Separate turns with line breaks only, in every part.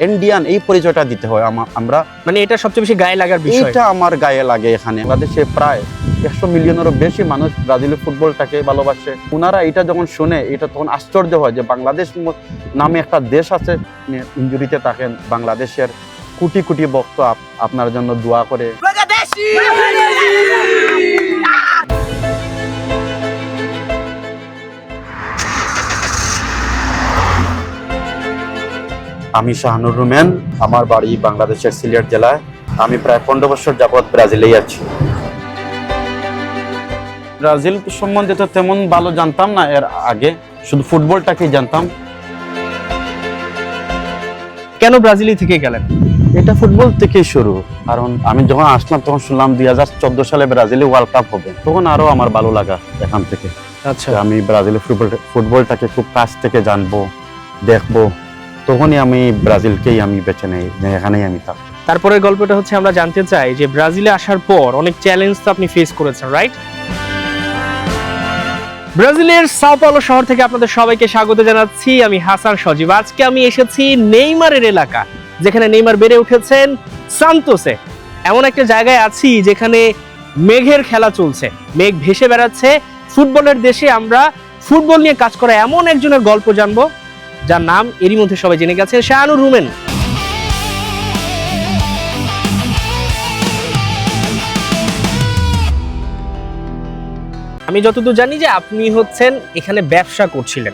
Indian এই পরিচয়টা দিতে হয় আমরা।
মানে এটা সবচেয়ে বেশি গায়ে লাগার বিষয়।
এটা আমার গায়ে লাগে। এখানে বাংলাদেশে প্রায় 100 মিলিয়নেরও বেশি মানুষ ব্রাজিলের ফুটবলটাকে ভালোবাসে। ওনারা এটা যখন শুনে এটা তখন আশ্চর্য হয় যে বাংলাদেশ নামে একটা দেশ আছে। ইনজুরিতে থাকেন, বাংলাদেশের কোটি কোটি ভক্ত আপনার জন্য দোয়া করে। আমি শাহানুর রুমেন, আমার বাড়ি বাংলাদেশের সিলেট জেলায়। আমি প্রায় 15 বছর যাবৎ ব্রাজিলেই আছি। ব্রাজিল সম্বন্ধে তো তেমন ভালো জানতাম না এর আগে, শুধু ফুটবলটাকেই জানতাম।
কেন ব্রাজিল থেকে গেলেন?
এটা ফুটবল থেকেই শুরু। কারণ আমি যখন আসলাম তখন শুনলাম 2014 সালে ব্রাজিলে ওয়ার্ল্ড কাপ হবে, তখন আরো আমার ভালো লাগা এখান থেকে।
আচ্ছা,
আমি ব্রাজিলের ফুটবলটাকে খুব কাছ থেকে জানবো, দেখবো, তখনই আমি ব্রাজিলকেই আমি বেছে নেই, এখানেই আমি থাকবো।
তারপরে গল্পটা হচ্ছে আমরা জানতে চাই যে ব্রাজিলে আসার পর অনেক চ্যালেঞ্জ তো আপনি ফেস করেছেন, রাইট? ব্রাজিলের সাও পাওলো শহর থেকে আপনাদের সবাইকে স্বাগত জানাচ্ছি। আমি হাসান সজীব। আজকে আমি এসেছি নেইমারের এলাকা, যেখানে নেইমার বেড়ে উঠেছেন, সান্তোসে। এমন একটা জায়গায় আছি যেখানে মেঘের খেলা চলছে, মেঘ ভেসে বেড়াচ্ছে। ফুটবলের দেশে আমরা ফুটবল নিয়ে কাজ করা এমন একজনের গল্প জানবো, যার নাম এরই মধ্যে সবাই জেনে গেছে, শাহানুর রুমেন। আমি যতদূর জানি যে আপনি হচ্ছেন এখানে ব্যবসা করছিলেন,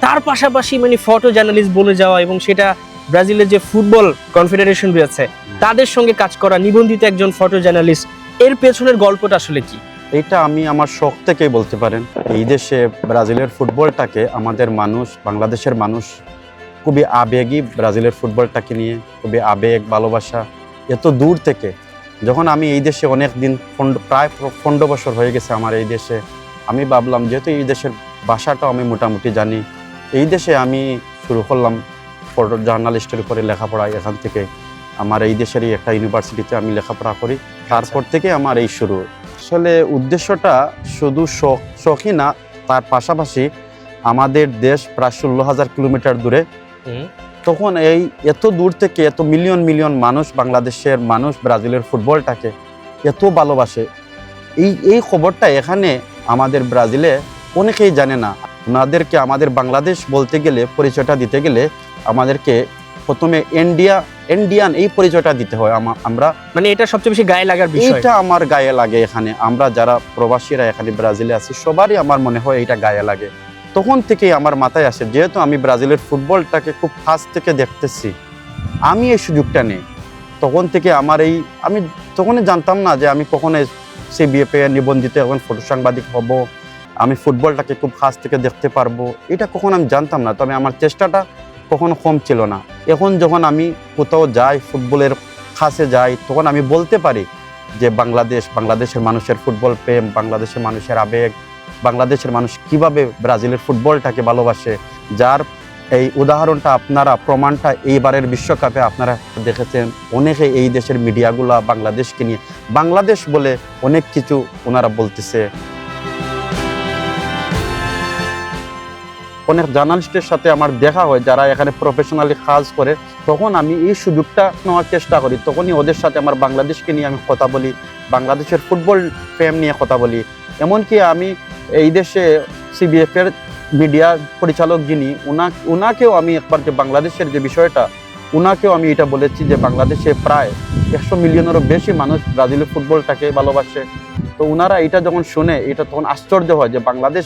তার পাশাপাশি মানে ফটো জার্নালিস্ট বনে যাওয়া এবং সেটা ব্রাজিলের যে ফুটবল কনফেডারেশন রয়েছে তাদের সঙ্গে কাজ করা, নিবন্ধিত একজন ফটো জার্নালিস্ট। এর পেছনের গল্পটা আসলে কি?
এটা আমি আমার শখ থেকেই বলতে পারেন। এই দেশে ব্রাজিলের ফুটবলটাকে আমাদের মানুষ, বাংলাদেশের মানুষ খুবই আবেগী ব্রাজিলের ফুটবলটাকে নিয়ে, খুবই আবেগ, ভালোবাসা। এত দূর থেকে যখন আমি এই দেশে অনেক দিন, প্রায় 15 বছর হয়ে গেছে আমার এই দেশে, আমি ভাবলাম যেহেতু এই দেশের ভাষাটাও আমি মোটামুটি জানি, এই দেশে আমি শুরু করলাম ফটো জার্নালিস্টের উপরে লেখাপড়া। এখান থেকে আমার এই দেশেরই একটা ইউনিভার্সিটিতে আমি লেখাপড়া করি। তারপর থেকে আমার এই শুরু। আসলে উদ্দেশ্যটা শুধু শখই না, তার পাশাপাশি আমাদের দেশ প্রায় 16,000 কিলোমিটার দূরে। তখন এই এত দূর থেকে এত মিলিয়ন মিলিয়ন মানুষ, বাংলাদেশের মানুষ ব্রাজিলের ফুটবলটাকে এত ভালোবাসে, এই খবরটা এখানে আমাদের ব্রাজিলে অনেকেই জানে না। ওনাদেরকে আমাদের বাংলাদেশ বলতে গেলে, পরিচয়টা দিতে গেলে আমাদেরকে প্রথমে ইন্ডিয়ান এই পরিচয়টা দিতে হয় আমরা।
মানে এটা সবচেয়ে বেশি গায়ে লাগার বিষয়।
এটা আমার গায়ে লাগে। এখানে আমরা যারা প্রবাসীরা এখানে ব্রাজিলে আছি সবারই আমার মনে হয় এটা গায়ে লাগে। তখন থেকেই আমার মাথায় আসে, যেহেতু আমি ব্রাজিলের ফুটবলটাকে খুব কাছ থেকে দেখতেছি, আমি এই সুযোগটা নেই। তখন থেকে আমার আমি তখনই জানতাম না যে আমি কখনো CBF নিবন্ধিত এখন ফটো সাংবাদিক হব, আমি ফুটবলটাকে খুব কাছ থেকে দেখতে পারবো, এটা কখনো আমি জানতাম না। তবে আমার চেষ্টাটা কখনো কম ছিল না। এখন যখন আমি কোথাও যাই, ফুটবলের কাছে যাই, তখন আমি বলতে পারি যে বাংলাদেশের মানুষের ফুটবল প্রেম, বাংলাদেশের মানুষের আবেগ, বাংলাদেশের মানুষ কিভাবে ব্রাজিলের ফুটবলটাকে ভালোবাসে, যার এই উদাহরণটা আপনারা, প্রমাণটা এইবারের বিশ্বকাপে আপনারা দেখেছেন। অনেকে এই দেশের মিডিয়াগুলা বাংলাদেশকে নিয়ে, বাংলাদেশ বলে অনেক কিছু ওনারা বলতেছে। অনেক জার্নালিস্টের সাথে আমার দেখা হয় যারা এখানে প্রফেশনালি কাজ করে, তখন আমি এই সুযোগটা নেওয়ার চেষ্টা করি। তখনই ওদের সাথে আমার বাংলাদেশকে নিয়ে আমি কথা বলি, বাংলাদেশের ফুটবল প্রেম নিয়ে কথা বলি। এমনকি আমি এই দেশে CBF মিডিয়া পরিচালক যিনি, ওনাকেও আমি একবার যে বাংলাদেশের যে বিষয়টা, ওনাকেও আমি এটা বলেছি যে বাংলাদেশে প্রায় 100 মিলিয়নেরও বেশি মানুষ ব্রাজিলের ফুটবলটাকে ভালোবাসে। তো ওনারা এটা যখন শুনে এটা তখন আশ্চর্য হয় যে বাংলাদেশ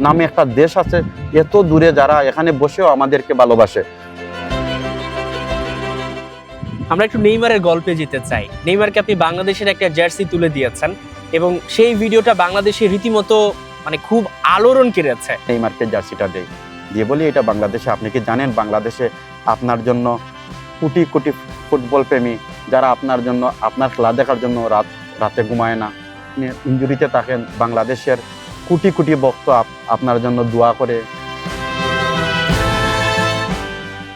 নামে একটা দেশ আছে, এত দূরে, যারা এখানে বসেও আমাদেরকে ভালোবাসে।
আমরা একটু নেইমারের গল্পে যেতে চাই। নেইমারকে আপনি বাংলাদেশের একটা জার্সি তুলে দিয়েছেন এবং সেই ভিডিওটা বাংলাদেশে রীতিমতো মানে খুব আলোড়ন কেড়েছে।
নেইমারকে জার্সিটা দিয়ে বলি এটা বাংলাদেশে, আপনি কি জানেন বাংলাদেশে আপনার জন্য কোটি কোটি ফুটবল প্রেমী, যারা আপনার জন্য, আপনার খেলা দেখার জন্য রাতে ঘুমায় না, ইনজুরিতে থাকেন, বাংলাদেশের কোটি কোটি ভক্ত আপনার জন্য দোয়া করে।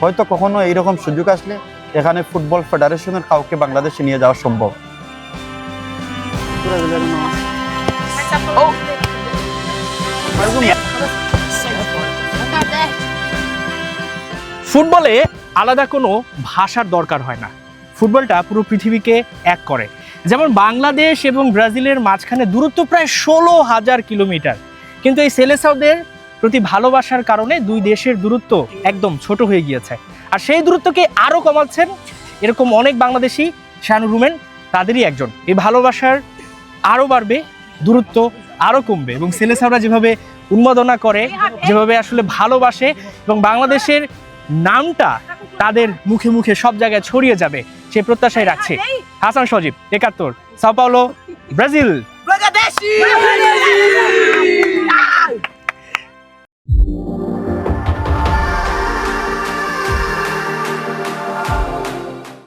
হয়তো কখনো এইরকম সুযোগ আসলে এখানে ফুটবল ফেডারেশনের কাউকে বাংলাদেশে নিয়ে যাওয়া সম্ভব।
ফুটবলে আলাদা কোনো ভাষার দরকার হয় না। ফুটবলটা পুরো পৃথিবীকে এক করে। যেমন বাংলাদেশ এবং ব্রাজিলের মাঝখানে দূরত্ব প্রায় 16,000 কিলোমিটার, কিন্তু এই সেলেসাওদের প্রতি ভালোবাসার কারণে দুই দেশের দূরত্ব একদম ছোট হয়ে গিয়েছে। আর সেই দূরত্বকে আরও কমাচ্ছেন এরকম অনেক বাংলাদেশি, শানু রুমেন তাদেরই একজন। এই ভালোবাসার আরও বাড়বে, দূরত্ব আরও কমবে, এবং সেলেসাওরা যেভাবে উন্মাদনা করে, যেভাবে আসলে ভালোবাসে, এবং বাংলাদেশের নামটা তাদের মুখে মুখে সব জায়গায় ছড়িয়ে যাবে সেই প্রত্যাশাই রাখছে। হাসান সজীব, 71, সাও পাওলো, ব্রাজিল।